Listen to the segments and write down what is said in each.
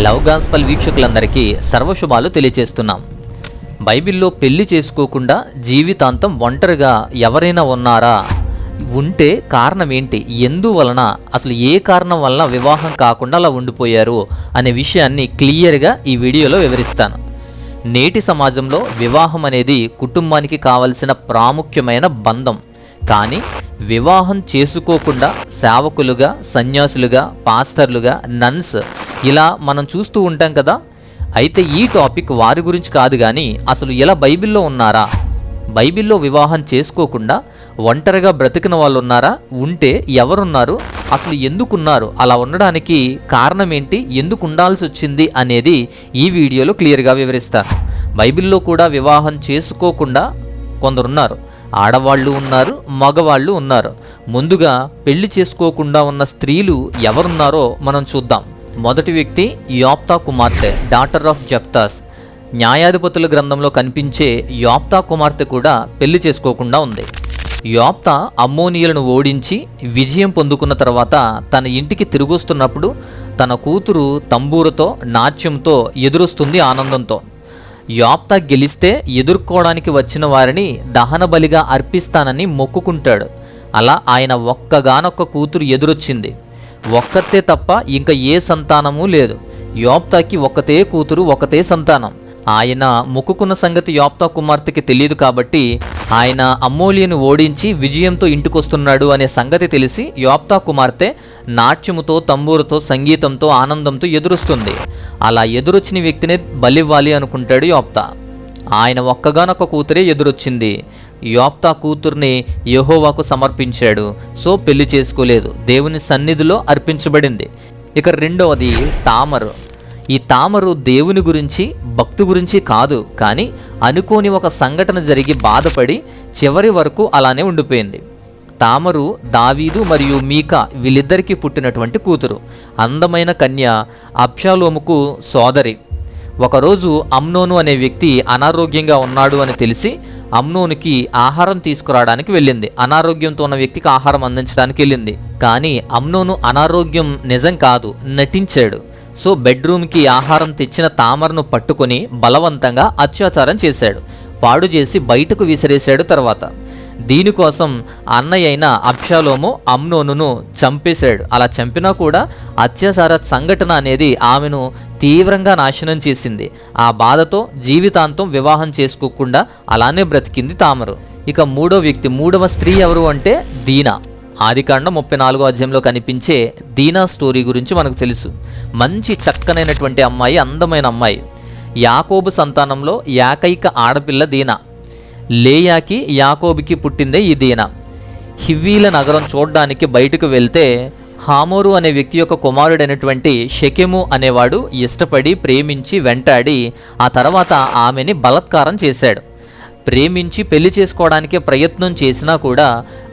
Love gospel వీక్షకులందరికీ సర్వశుభాలు తెలియజేస్తున్నాం. బైబిల్లో పెళ్లి చేసుకోకుండా జీవితాంతం ఒంటరిగా ఎవరైనా ఉన్నారా? ఉంటే కారణం ఏంటి? ఎందువలన, అసలు ఏ కారణం వలన వివాహం కాకుండా అలా ఉండిపోయారు అనే విషయాన్ని క్లియర్గా ఈ వీడియోలో వివరిస్తాను. నేటి సమాజంలో వివాహం అనేది కుటుంబానికి కావలసిన ప్రాముఖ్యమైన బంధం. కానీ వివాహం చేసుకోకుండా సేవకులుగా, సన్యాసులుగా, పాస్టర్లుగా, నన్స్ ఇలా మనం చూస్తూ ఉంటాం కదా. అయితే ఈ టాపిక్ వారి గురించి కాదు, కానీ అసలు ఇలా బైబిల్లో ఉన్నారా? బైబిల్లో వివాహం చేసుకోకుండా ఒంటరిగా బ్రతికిన వాళ్ళు ఉన్నారా? ఉంటే ఎవరున్నారు? అసలు ఎందుకున్నారు? అలా ఉండడానికి కారణం ఏంటి? ఎందుకు ఉండాల్సి వచ్చింది అనేది ఈ వీడియోలో క్లియర్గా వివరిస్తాను. బైబిల్లో కూడా వివాహం చేసుకోకుండా కొందరున్నారు. ఆడవాళ్ళు ఉన్నారు, మగవాళ్ళు ఉన్నారు. ముందుగా పెళ్లి చేసుకోకుండా ఉన్న స్త్రీలు ఎవరున్నారో మనం చూద్దాం. మొదటి వ్యక్తి యోప్తా కుమార్తె, డాటర్ ఆఫ్ జెఫ్తాస్. న్యాయాధిపతుల గ్రంథంలో కనిపించే యోప్తా కుమార్తె కూడా పెళ్లి చేసుకోకుండా ఉంది. యోప్తా అమ్మోనీయులను ఓడించి విజయం పొందుకున్న తర్వాత తన ఇంటికి తిరిగొస్తున్నప్పుడు తన కూతురు తంబూరుతో, నాట్యంతో ఎదురొస్తుంది ఆనందంతో. యోప్తా గెలిస్తే ఎదుర్కోవడానికి వచ్చిన వారిని దహన బలిగా అర్పిస్తానని మొక్కుకుంటాడు. అలా ఆయన ఒక్కగానొక్క కూతురు ఎదురొచ్చింది. ఒక్కతే తప్ప ఇంకా ఏ సంతానము లేదు. యోప్తాకి ఒక్కతే కూతురు, ఒక్కతే సంతానం. ఆయన మొక్కుకున్న సంగతి యోప్తా కుమార్తెకి తెలియదు కాబట్టి ఆయన అమ్మోలియను ఓడించి విజయంతో ఇంటికొస్తున్నాడు అనే సంగతి తెలిసి యోప్తా కుమార్తె నాట్యముతో, తంబూరుతో, సంగీతంతో, ఆనందంతో ఎదురొస్తుంది. అలా ఎదురొచ్చిన వ్యక్తినే బలివ్వాలి అనుకుంటాడు యోప్తా. ఆయన ఒక్కగానొక్క కూతురే ఎదురొచ్చింది. యోప్తా కూతుర్ని యెహోవాకు సమర్పించాడు. సో పెళ్లి చేసుకోలేదు, దేవుని సన్నిధిలో అర్పించబడింది. ఇక రెండవది తామరు. ఈ తామరు దేవుని గురించి, భక్తి గురించి కాదు, కానీ అనుకోని ఒక సంఘటన జరిగి బాధపడి చివరి వరకు అలానే ఉండిపోయింది. తామరు దావీదు మరియు మీకా వీళ్ళిద్దరికీ పుట్టినటువంటి కూతురు. అందమైన కన్య, అబ్షాలోముకు సోదరి. ఒకరోజు అమ్నోను అనే వ్యక్తి అనారోగ్యంగా ఉన్నాడు అని తెలిసి అమ్నోనుకి ఆహారం తీసుకురావడానికి వెళ్ళింది. అనారోగ్యంతో ఉన్న వ్యక్తికి ఆహారం అందించడానికి వెళ్ళింది. కానీ అమ్నోను అనారోగ్యం నిజం కాదు, నటించాడు. సో బెడ్రూమ్కి ఆహారం తెచ్చిన తామరను పట్టుకొని బలవంతంగా అత్యాచారం చేశాడు. పాడు చేసి బయటకు విసిరేశాడు. తర్వాత దీనికోసం అన్నయ్య అయిన అబ్షాలోము అమ్నోనును చంపేశాడు. అలా చంపినా కూడా అత్యాచార సంఘటన అనేది ఆమెను తీవ్రంగా నాశనం చేసింది. ఆ బాధతో జీవితాంతం వివాహం చేసుకోకుండా అలానే బ్రతికింది తామరు. ఇక మూడవ స్త్రీ ఎవరు అంటే దీనా. ఆదికాండం 34వ అధ్యాయంలో కనిపించే దీనా స్టోరీ గురించి మనకు తెలుసు. మంచి చక్కనైనటువంటి అమ్మాయి, అందమైన అమ్మాయి. యాకోబు సంతానంలో ఏకైక ఆడపిల్ల దీనా. లేయాకి, యాకోబుకి పుట్టిందే ఈ దీనా. హివ్వీల నగరం చూడడానికి బయటకు వెళ్తే హామోరు అనే వ్యక్తి యొక్క కుమారుడైనటువంటి షెకెము అనేవాడు ఇష్టపడి, ప్రేమించి, వెంటాడి ఆ తర్వాత ఆమెని బలాత్కారం చేశాడు. ప్రేమించి పెళ్లి చేసుకోవడానికే ప్రయత్నం చేసినా కూడా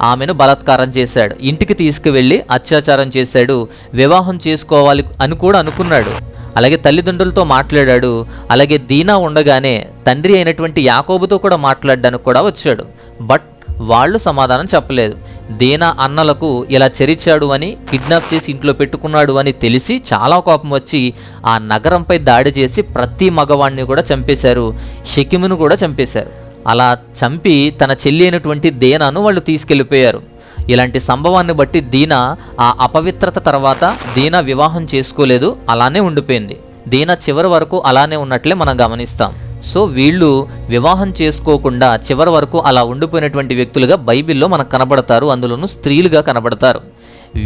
ఆమెను బలాత్కారం చేశాడు. ఇంటికి తీసుకువెళ్ళి అత్యాచారం చేశాడు. వివాహం చేసుకోవాలి అని కూడా అనుకున్నాడు. అలాగే తల్లిదండ్రులతో మాట్లాడాడు. అలాగే దీనా ఉండగానే తండ్రి అయినటువంటి యాకోబుతో కూడా మాట్లాడడానికి కూడా వచ్చాడు. బట్ వాళ్ళు సమాధానం చెప్పలేదు. దీనా అన్నలకు ఇలా చెరిచాడు అని, కిడ్నాప్ చేసి ఇంట్లో పెట్టుకున్నాడు అని తెలిసి చాలా కోపం వచ్చి ఆ నగరంపై దాడి చేసి ప్రతి మగవాడిని కూడా చంపేశారు. షెకెమును కూడా చంపేశారు. అలా చంపి తన చెల్లి అయినటువంటి దీనాను వాళ్ళు తీసుకెళ్ళిపోయారు. ఇలాంటి సంభవాన్ని బట్టి దీనా ఆ అపవిత్రత తర్వాత దీనా వివాహం చేసుకోలేదు, అలానే ఉండిపోయింది. దీనా చివరి వరకు అలానే ఉన్నట్లే మనం గమనిస్తాం. సో వీళ్ళు వివాహం చేసుకోకుండా చివరి వరకు అలా ఉండిపోయినటువంటి వ్యక్తులుగా బైబిల్లో మనకు కనబడతారు. అందులోనూ స్త్రీలుగా కనబడతారు.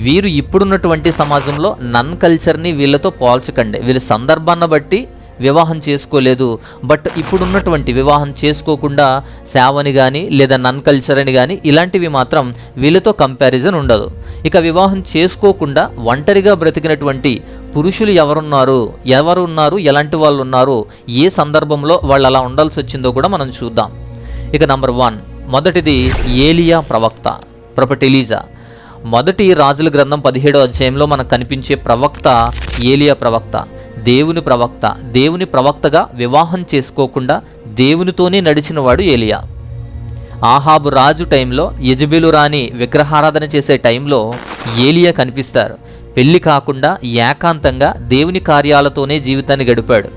వీరు ఇప్పుడున్నటువంటి సమాజంలో నన్ కల్చర్ని వీళ్ళతో పోల్చకండి. వీళ్ళ సందర్భాన్ని బట్టి వివాహం చేసుకోలేదు. బట్ ఇప్పుడున్నటువంటి వివాహం చేసుకోకుండా సేవని కానీ లేదా నన్ కల్చర్ అని కానీ ఇలాంటివి మాత్రం వీళ్ళతో కంపారిజన్ ఉండదు. ఇక వివాహం చేసుకోకుండా ఒంటరిగా బ్రతికినటువంటి పురుషులు ఎవరున్నారు, ఎలాంటి వాళ్ళు ఉన్నారు, ఏ సందర్భంలో వాళ్ళు అలా ఉండాల్సి వచ్చిందో కూడా మనం చూద్దాం. ఇక నంబర్ 1, మొదటిది ఏలియా ప్రవక్త, ప్రొఫెట్ ఎలీజా. మొదటి రాజుల గ్రంథం 17వ అధ్యాయంలో మనకు కనిపించే ప్రవక్త ఏలియా ప్రవక్త. దేవుని ప్రవక్తగా వివాహం చేసుకోకుండా దేవునితోనే నడిచినవాడు ఏలియా. ఆహాబు రాజు టైంలో, యెజెబెలు రాణి విగ్రహారాధన చేసే టైంలో ఏలియా కనిపిస్తారు. పెళ్లి కాకుండా ఏకాంతంగా దేవుని కార్యాలతోనే జీవితాన్ని గడిపాడు.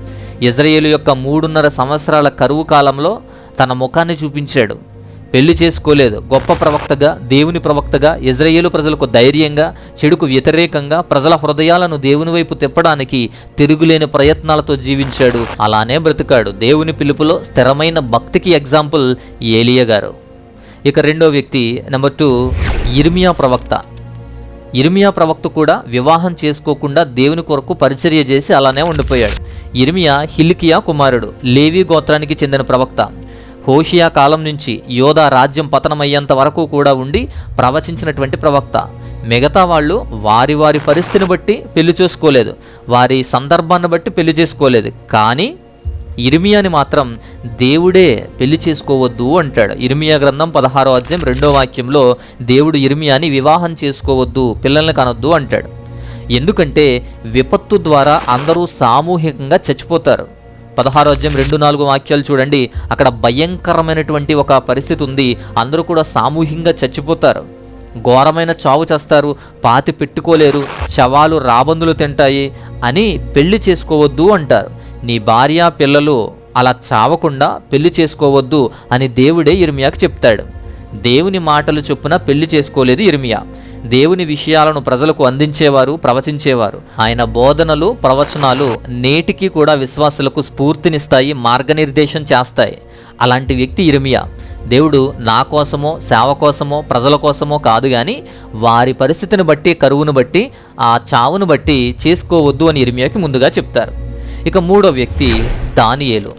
ఇజ్రాయేలు యొక్క 3.5 సంవత్సరాల కరువు కాలంలో తన ముఖాన్ని చూపించాడు. పెళ్లి చేసుకోలేదు. గొప్ప ప్రవక్తగా, దేవుని ప్రవక్తగా, ఇజ్రాయేలు ప్రజలకు ధైర్యంగా, చెడుకు వ్యతిరేకంగా ప్రజల హృదయాలను దేవుని వైపు తిప్పడానికి తిరుగులేని ప్రయత్నాలతో జీవించాడు. అలానే బ్రతికాడు. దేవుని పిలుపులో స్థిరమైన భక్తికి ఎగ్జాంపుల్ ఏలియా గారు. ఇక రెండో వ్యక్తి నెంబర్ 2 యిర్మియా ప్రవక్త. యిర్మియా ప్రవక్త కూడా వివాహం చేసుకోకుండా దేవుని కొరకు పరిచర్య చేసి అలానే ఉండిపోయాడు. యిర్మియా హిల్కియా కుమారుడు, లేవి గోత్రానికి చెందిన ప్రవక్త. హోషియా కాలం నుంచి యోధా రాజ్యం పతనమయ్యేంత వరకు కూడా ఉండి ప్రవచించినటువంటి ప్రవక్త. మిగతా వాళ్ళు వారి వారి పరిస్థితిని బట్టి పెళ్లి చేసుకోలేదు, వారి సందర్భాన్ని బట్టి పెళ్లి చేసుకోలేదు. కానీ యిర్మియాని మాత్రం దేవుడే పెళ్లి చేసుకోవద్దు అంటాడు. యిర్మియా గ్రంథం 16వ అధ్యాయం 2వ వాక్యంలో దేవుడు యిర్మియాని వివాహం చేసుకోవద్దు, పిల్లల్ని కనొద్దు అంటాడు. ఎందుకంటే విపత్తు ద్వారా అందరూ సామూహికంగా చచ్చిపోతారు. 16వ అధ్యాయం 2-4 వాక్యాలు చూడండి. అక్కడ భయంకరమైనటువంటి ఒక పరిస్థితి ఉంది. అందరూ కూడా సామూహికంగా చచ్చిపోతారు. ఘోరమైన చావు చేస్తారు, పాతి పెట్టుకోలేరు, శవాలు రాబందులు తింటాయి అని పెళ్లి చేసుకోవద్దు అంటారు. నీ భార్య పిల్లలు అలా చావకుండా పెళ్లి చేసుకోవద్దు అని దేవుడే యిర్మియాకు చెప్తాడు. దేవుని మాటలు చొప్పున పెళ్లి చేసుకోలేదు యిర్మియా. దేవుని విషయాలను ప్రజలకు అందించేవారు, ప్రవచించేవారు. ఆయన బోధనలు, ప్రవచనాలు నేటికి కూడా విశ్వాసులకు స్ఫూర్తినిస్తాయి, మార్గనిర్దేశం చేస్తాయి. అలాంటి వ్యక్తి యిర్మియా. దేవుడు నా కోసమో, సేవ కోసమో, ప్రజల కోసమో కాదు కానీ వారి పరిస్థితిని బట్టి, కరువును బట్టి, ఆ చావును బట్టి చేసుకోవద్దు అని యిర్మియాకి ముందుగా చెప్తారు. ఇక మూడో వ్యక్తి దానియేలు.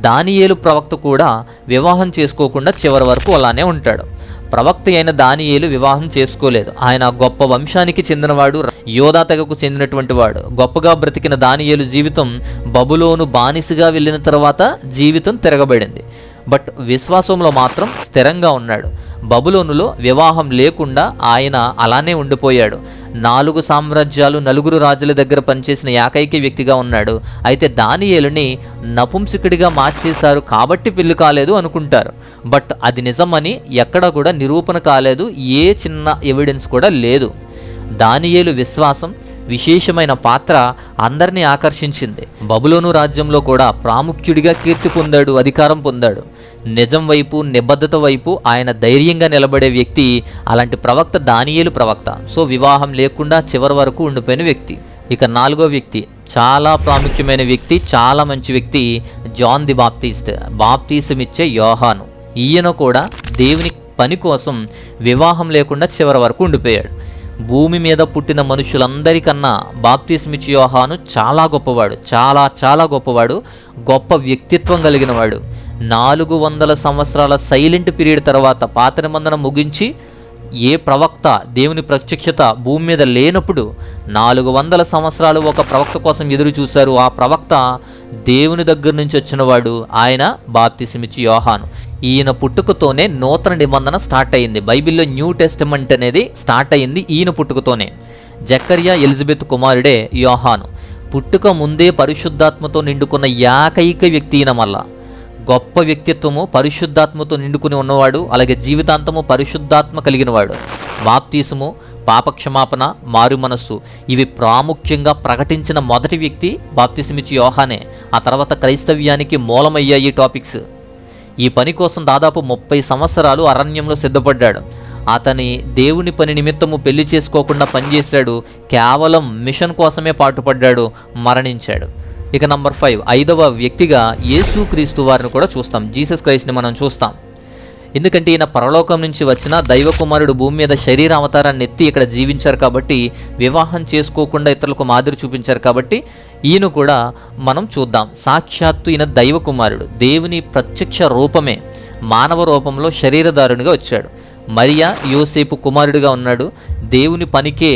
దానియేలు ప్రవక్త కూడా వివాహం చేసుకోకుండా చివరి వరకు అలానే ఉంటాడు. ప్రవక్త అయిన దానియేలు వివాహం చేసుకోలేదు. ఆయన గొప్ప వంశానికి చెందినవాడు, యోధా తెగకు చెందినటువంటి వాడు. గొప్పగా బ్రతికిన దానియేలు జీవితం బబులోను బానిసగా వెళ్ళిన తర్వాత జీవితం తిరగబడింది. బట్ విశ్వాసంలో మాత్రం స్థిరంగా ఉన్నాడు. బబులోనులో వివాహం లేకుండా ఆయన అలానే ఉండిపోయాడు. 4 సామ్రాజ్యాలు, 4 రాజుల దగ్గర పనిచేసిన ఏకైక వ్యక్తిగా ఉన్నాడు. అయితే దానియేలుని నపుంసకుడిగా మార్చేశారు కాబట్టి పెళ్లి కాలేదు అనుకుంటారు. బట్ అది నిజమని ఎక్కడ కూడా నిరూపణ కాలేదు. ఏ చిన్న ఎవిడెన్స్ కూడా లేదు. దానియేలు విశ్వాసం, విశేషమైన పాత్ర అందరినీ ఆకర్షించింది. బబులోను రాజ్యంలో కూడా ప్రాముఖ్యుడిగా కీర్తి పొందాడు, అధికారం పొందాడు. నిజం వైపు, నిబద్ధత వైపు ఆయన ధైర్యంగా నిలబడే వ్యక్తి. అలాంటి ప్రవక్త దానియేలు ప్రవక్త. సో వివాహం లేకుండా చివరి వరకు ఉండిపోయిన వ్యక్తి. ఇక 4వ వ్యక్తి చాలా ప్రాముఖ్యమైన వ్యక్తి, చాలా మంచి వ్యక్తి, జాన్ ది బాప్టిస్ట్. బాప్తిసమిచ్చే యోహాను. ఈయన కూడా దేవుని పని కోసం వివాహం లేకుండా చివరి వరకు ఉండిపోయాడు. భూమి మీద పుట్టిన మనుషులందరికన్నా బాప్తిస్మిచ్చి యోహాను చాలా గొప్పవాడు, చాలా గొప్పవాడు. గొప్ప వ్యక్తిత్వం కలిగిన వాడు. 400 సంవత్సరాల సైలెంట్ పీరియడ్ తర్వాత పాత నిబంధన ముగించి ఏ ప్రవక్త దేవుని ప్రత్యక్షత భూమి మీద లేనప్పుడు 400 సంవత్సరాలు ఒక ప్రవక్త కోసం ఎదురు చూశారు. ఆ ప్రవక్త దేవుని దగ్గర నుంచి వచ్చినవాడు. ఆయన బాప్తిసమిచ్చి యోహాను. ఈయన పుట్టుకతోనే నూతన నిబంధన స్టార్ట్ అయింది. బైబిల్లో న్యూ టెస్టమెంట్ అనేది స్టార్ట్ అయింది ఈయన పుట్టుకతోనే. జకర్యా ఎలిజబెత్ కుమారుడే యోహాను. పుట్టుక ముందే పరిశుద్ధాత్మతో నిండుకున్న ఏకైక వ్యక్తి ఈయన. మళ్ళా గొప్ప వ్యక్తిత్వము, పరిశుద్ధాత్మతో నిండుకుని ఉన్నవాడు. అలాగే జీవితాంతము పరిశుద్ధాత్మ కలిగినవాడు. బాప్తీసము, పాపక్షమాపణ, మారు మనస్సు ఇవి ప్రాముఖ్యంగా ప్రకటించిన మొదటి వ్యక్తి బాప్తిసమిచ్చి యోహానే. ఆ తర్వాత క్రైస్తవ్యానికి మూలమయ్యాయి టాపిక్స్. ఈ పని కోసం దాదాపు 30 సంవత్సరాలు అరణ్యంలో సిద్ధపడ్డాడు. అతని దేవుని పని నిమిత్తము పెళ్లి చేసుకోకుండా పనిచేశాడు. కేవలం మిషన్ కోసమే పాటుపడ్డాడు, మరణించాడు. ఇక నంబర్ 5 5వ వ్యక్తిగా యేసుక్రీస్తు వారిని కూడా చూస్తాం. జీసస్ క్రైస్ట్ని మనం చూస్తాం. ఎందుకంటే ఈయన పరలోకం నుంచి వచ్చిన దైవ కుమారుడు భూమి మీద శరీర అవతారాన్ని ఎత్తి ఇక్కడ జీవించారు కాబట్టి, వివాహం చేసుకోకుండా ఇతరులకు మాదిరి చూపించారు కాబట్టి ఈయన కూడా మనం చూద్దాం. సాక్షాత్తు ఈయన దైవ కుమారుడు, దేవుని ప్రత్యక్ష రూపమే. మానవ రూపంలో శరీరధారునిగా వచ్చాడు. మరియా యోసేపు కుమారుడిగా ఉన్నాడు. దేవుని పనికే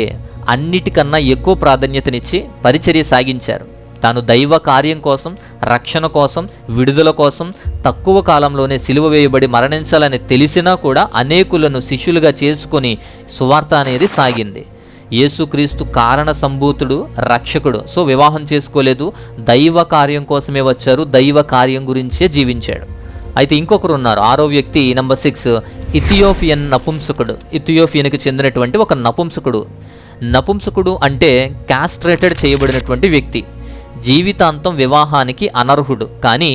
అన్నిటికన్నా ఎక్కువ ప్రాధాన్యతనిచ్చి పరిచర్య సాగించారు. తాను దైవ కార్యం కోసం, రక్షణ కోసం, విడుదల కోసం తక్కువ కాలంలోనే సిలువ వేయబడి మరణించాలని తెలిసినా కూడా అనేకులను శిష్యులుగా చేసుకొని సువార్త అనేది సాగింది. యేసుక్రీస్తు కారణ సంభూతుడు, రక్షకుడు. సో వివాహం చేసుకోలేదు, దైవ కార్యం కోసమే వచ్చారు, దైవ కార్యం గురించే జీవించాడు. అయితే ఇంకొకరు ఉన్నారు. 6వ వ్యక్తి నంబర్ 6 ఇథియోపియన్ నపుంసకుడు. ఇథియోపియన్కి చెందినటువంటి ఒక నపుంసకుడు. నపుంసకుడు అంటే క్యాస్ట్రేటెడ్ చేయబడినటువంటి వ్యక్తి, జీవితాంతం వివాహానికి అనర్హుడు. కానీ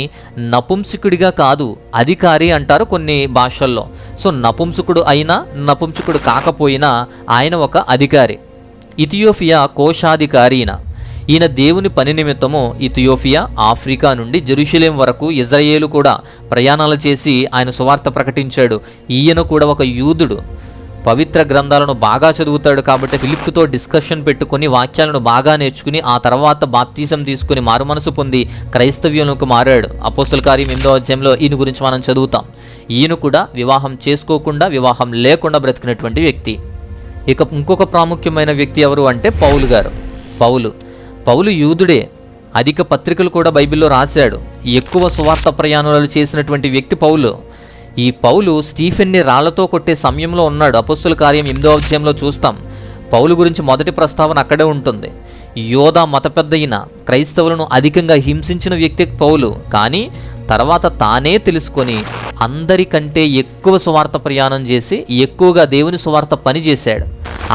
నపుంసకుడిగా కాదు, అధికారి అంటారు కొన్ని భాషల్లో. సో నపుంసకుడు అయినా నపుంసకుడు కాకపోయినా ఆయన ఒక అధికారి. ఇథియోపియా కోశాధికారి ఈయన దేవుని పని నిమిత్తము ఇథియోపియా, ఆఫ్రికా నుండి జెరూసలేం వరకు ఇజ్రాయేలు కూడా ప్రయాణాలు చేసి ఆయన సువార్త ప్రకటించాడు. ఈయన కూడా ఒక యూదుడు, పవిత్ర గ్రంథాలను బాగా చదువుతాడు. కాబట్టి ఫిలిప్పుతో డిస్కషన్ పెట్టుకుని వాక్యాలను బాగా నేర్చుకుని ఆ తర్వాత బాప్తిజం తీసుకుని మారుమనసు పొంది క్రైస్తవ్యంలోకి మారాడు. అపోస్తల కార్యం 8వ అధ్యాయంలో ఈయన గురించి మనం చదువుతాం. ఈయన కూడా వివాహం చేసుకోకుండా, వివాహం లేకుండా బ్రతికినటువంటి వ్యక్తి. ఇక ఇంకొక ప్రాముఖ్యమైన వ్యక్తి ఎవరు అంటే పౌలు గారు. పౌలు యూదుడే, అధిక పత్రికలు కూడా బైబిల్లో రాశాడు. ఎక్కువ సువార్త ప్రయాణాలు చేసినటువంటి వ్యక్తి పౌలు. ఈ పౌలు స్టీఫెన్ని రాళ్లతో కొట్టే సమయంలో ఉన్నాడు. అపోస్తల కార్యం 8వ అధ్యాయంలో చూస్తాం. పౌలు గురించి మొదటి ప్రస్తావన అక్కడే ఉంటుంది. యోధా మత పెద్ద అయిన క్రైస్తవులను అధికంగా హింసించిన వ్యక్తి పౌలు. కానీ తర్వాత తానే తెలుసుకొని అందరికంటే ఎక్కువ సువార్త ప్రయాణం చేసి ఎక్కువగా దేవుని సువార్త పని చేశాడు.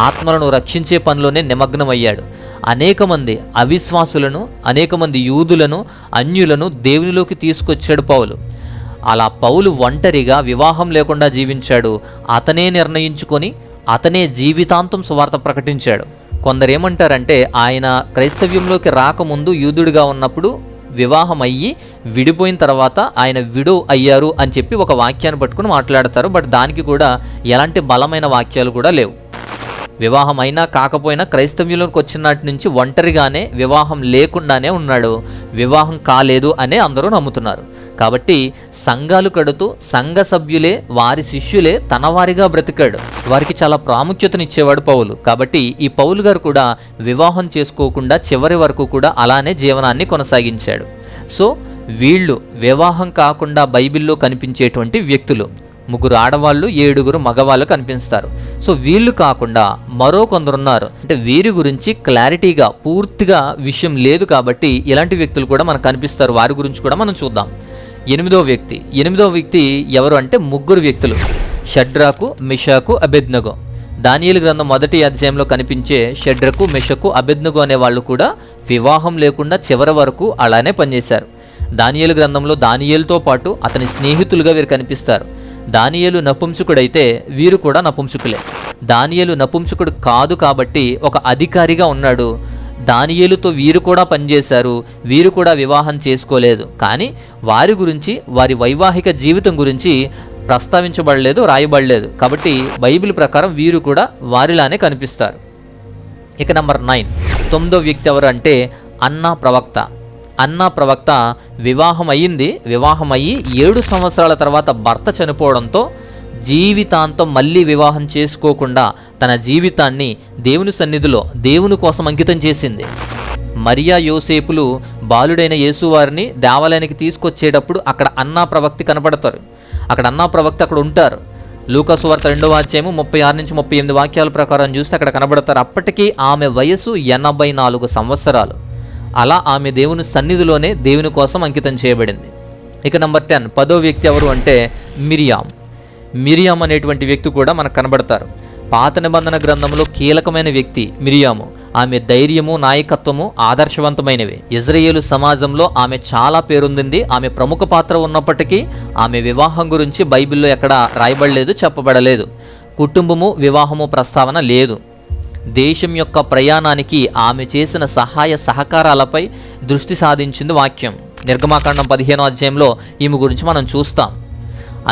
ఆత్మలను రక్షించే పనిలోనే నిమగ్నమయ్యాడు. అనేక మంది అవిశ్వాసులను, అనేక మంది యూదులను, అన్యులను దేవునిలోకి తీసుకొచ్చాడు పౌలు. అలా పౌలు ఒంటరిగా వివాహం లేకుండా జీవించాడు. అతనే నిర్ణయించుకొని అతనే జీవితాంతం సువార్త ప్రకటించాడు. కొందరేమంటారంటే ఆయన క్రైస్తవ్యంలోకి రాకముందు యూదుడిగా ఉన్నప్పుడు వివాహం అయ్యి విడిపోయిన తర్వాత ఆయన విడో అయ్యారు అని చెప్పి ఒక వాక్యాన్ని పట్టుకుని మాట్లాడతారు. బట్ దానికి కూడా ఎలాంటి బలమైన వాక్యాలు కూడా లేవు. వివాహం అయినా కాకపోయినా క్రైస్తవ్యంలోకి వచ్చిన నాటి నుంచి ఒంటరిగానే, వివాహం లేకుండానే ఉన్నాడు. వివాహం కాలేదు అనే అందరూ నమ్ముతున్నారు. కాబట్టి సంఘాలు కడుతూ సంఘ సభ్యులే, వారి శిష్యులే తన వారిగా బ్రతికాడు. వారికి చాలా ప్రాముఖ్యతనిచ్చేవాడు పౌలు. కాబట్టి ఈ పౌలు గారు కూడా వివాహం చేసుకోకుండా చివరి వరకు కూడా అలానే జీవనాన్ని కొనసాగించాడు. సో వీళ్ళు వివాహం కాకుండా బైబిల్లో కనిపించేటువంటి వ్యక్తులు. 3 ఆడవాళ్ళు, 7 మగవాళ్ళు కనిపిస్తారు. సో వీళ్ళు కాకుండా మరో కొందరున్నారు. అంటే వీరి గురించి క్లారిటీగా పూర్తిగా విషయం లేదు కాబట్టి ఇలాంటి వ్యక్తులు కూడా మనకు కనిపిస్తారు. వారి గురించి కూడా మనం చూద్దాం. 8వ వ్యక్తి ఎవరు అంటే 3 వ్యక్తులు: షడ్రాకు, మిషాకు, అబేద్నగో. దానియేలు గ్రంథం 1వ అధ్యాయంలో కనిపించే షడ్రకు, మెషకు, అబేద్నగో అనే వాళ్ళు కూడా వివాహం లేకుండా చివరి వరకు అలానే పనిచేశారు. దానియేలు గ్రంథంలో దానియేలుతో పాటు అతని స్నేహితులుగా వీరు కనిపిస్తారు. దానియేలు నపుంసకుడైతే వీరు కూడా నపుంసకులే. దానియేలు నపుంసకుడు కాదు కాబట్టి ఒక అధికారిగా ఉన్నాడు. దానియేలుతో వీరు కూడా పనిచేశారు. వీరు కూడా వివాహం చేసుకోలేదు. కానీ వారి గురించి, వారి వైవాహిక జీవితం గురించి ప్రస్తావించబడలేదు, రాయబడలేదు. కాబట్టి బైబిల్ ప్రకారం వీరు కూడా వారిలానే కనిపిస్తారు. ఇక నంబర్ 9, 9వ వ్యక్తి ఎవరు అంటే అన్నా ప్రవక్త. వివాహం అయ్యి 7 సంవత్సరాల తర్వాత భర్త చనిపోవడంతో జీవితాంతం మళ్ళీ వివాహం చేసుకోకుండా తన జీవితాన్ని దేవుని సన్నిధిలో దేవుని కోసం అంకితం చేసింది. మరియా యోసేపులు బాలుడైన యేసువారిని దేవాలయానికి తీసుకొచ్చేటప్పుడు అక్కడ అన్నా ప్రవక్త కనపడతారు. అక్కడ ఉంటారు. లూకా సువార్త 2వ అధ్యాయం 36 నుంచి 38 వాక్యాల ప్రకారం చూస్తే అక్కడ కనబడతారు. అప్పటికి ఆమె వయసు 84 సంవత్సరాలు. అలా ఆమె దేవుని సన్నిధిలోనే దేవుని కోసం అంకితం చేయబడింది. ఇక నంబర్ 10, 10వ వ్యక్తి ఎవరు అంటే మిరియాం అనేటువంటి వ్యక్తి కూడా మనకు కనబడతారు. పాత నిబంధన గ్రంథంలో కీలకమైన వ్యక్తి మిరియాము. ఆమె ధైర్యము, నాయకత్వము ఆదర్శవంతమైనవి. ఇజ్రాయేలు సమాజంలో ఆమె చాలా పేరొందింది. ఆమె ప్రముఖ పాత్ర ఉన్నప్పటికీ ఆమె వివాహం గురించి బైబిల్లో ఎక్కడ రాయబడలేదు, చెప్పబడలేదు. కుటుంబము, వివాహము ప్రస్తావన లేదు. దేశం యొక్క ప్రయాణానికి ఆమె చేసిన సహాయ సహకారాలపై దృష్టి సాధించింది వాక్యం. నిర్గమాకాండం 15వ అధ్యాయంలో ఈమె గురించి మనం చూస్తాం.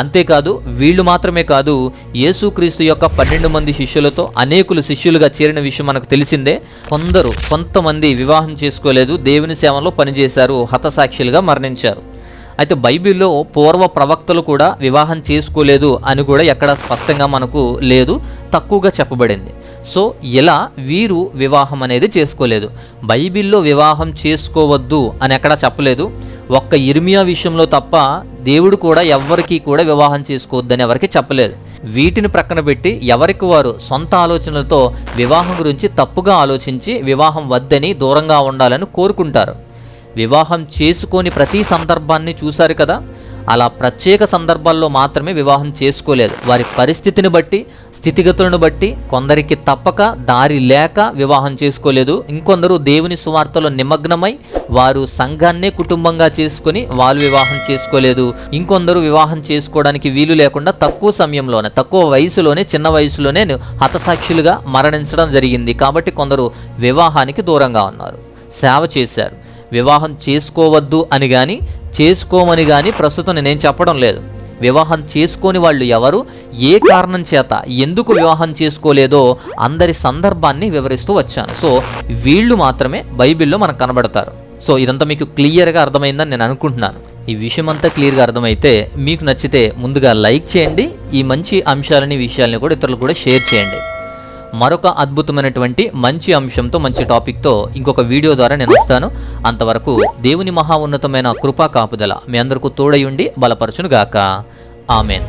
అంతేకాదు, వీళ్ళు మాత్రమే కాదు, యేసుక్రీస్తు యొక్క 12 మంది శిష్యులతో అనేకులు శిష్యులుగా చేరిన విషయం మనకు తెలిసిందే. కొంతమంది వివాహం చేసుకోలేదు, దేవుని సేవలో పనిచేశారు, హతసాక్షులుగా మరణించారు. అయితే బైబిల్లో పూర్వ ప్రవక్తలు కూడా వివాహం చేసుకోలేదు అని కూడా ఎక్కడ స్పష్టంగా మనకు లేదు, తక్కువగా చెప్పబడింది. సో ఇలా వీరు వివాహం అనేది చేసుకోలేదు. బైబిల్లో వివాహం చేసుకోవద్దు అని ఎక్కడా చెప్పలేదు. ఒక్క ఇర్మియా విషయంలో తప్ప దేవుడు కూడా ఎవరికి కూడా వివాహం చేసుకోవద్దని ఎవరికి చెప్పలేదు. వీటిని ప్రక్కన పెట్టి ఎవరికి వారు సొంత ఆలోచనలతో వివాహం గురించి తప్పుగా ఆలోచించి వివాహం వద్దని, దూరంగా ఉండాలని కోరుకుంటారు. వివాహం చేసుకొని ప్రతి సందర్భాన్ని చూశారు కదా. అలా ప్రత్యేక సందర్భాల్లో మాత్రమే వివాహం చేసుకోలేదు. వారి పరిస్థితిని బట్టి, స్థితిగతులను బట్టి కొందరికి తప్పక దారి లేక వివాహం చేసుకోలేదు. ఇంకొందరు దేవుని సువార్తలో నిమగ్నమై వారు సంఘాన్నే కుటుంబంగా చేసుకుని వాళ్ళు వివాహం చేసుకోలేదు. ఇంకొందరు వివాహం చేసుకోవడానికి వీలు లేకుండా తక్కువ సమయంలోనే, తక్కువ వయసులోనే, చిన్న వయసులోనే హతసాక్షులుగా మరణించడం జరిగింది. కాబట్టి కొందరు వివాహానికి దూరంగా ఉన్నారు, సేవ చేశారు. వివాహం చేసుకోవద్దు అని కానీ చేసుకోమని కానీ ప్రస్తుతం నేనేం చెప్పడం లేదు. వివాహం చేసుకోని వాళ్ళు ఎవరు, ఏ కారణం చేత ఎందుకు వివాహం చేసుకోలేదో అందరి సందర్భాన్ని వివరిస్తూ వచ్చాను. సో వీళ్ళు మాత్రమే బైబిల్లో మనకు కనబడతారు. సో ఇదంతా మీకు క్లియర్గా అర్థమైందని నేను అనుకుంటున్నాను. ఈ విషయం అంతా క్లియర్గా అర్థమైతే మీకు నచ్చితే ముందుగా లైక్ చేయండి. ఈ మంచి అంశాలని, విషయాలని కూడా ఇతరులకు కూడా షేర్ చేయండి. మరొక అద్భుతమైనటువంటి మంచి అంశంతో, మంచి టాపిక్తో ఇంకొక వీడియో ద్వారా నేను వస్తాను. అంతవరకు దేవుని మహా ఉన్నతమైన కృపా కాపుదల మీ అందరికీ తోడై ఉండి బలపరచును గాక. ఆమెన్.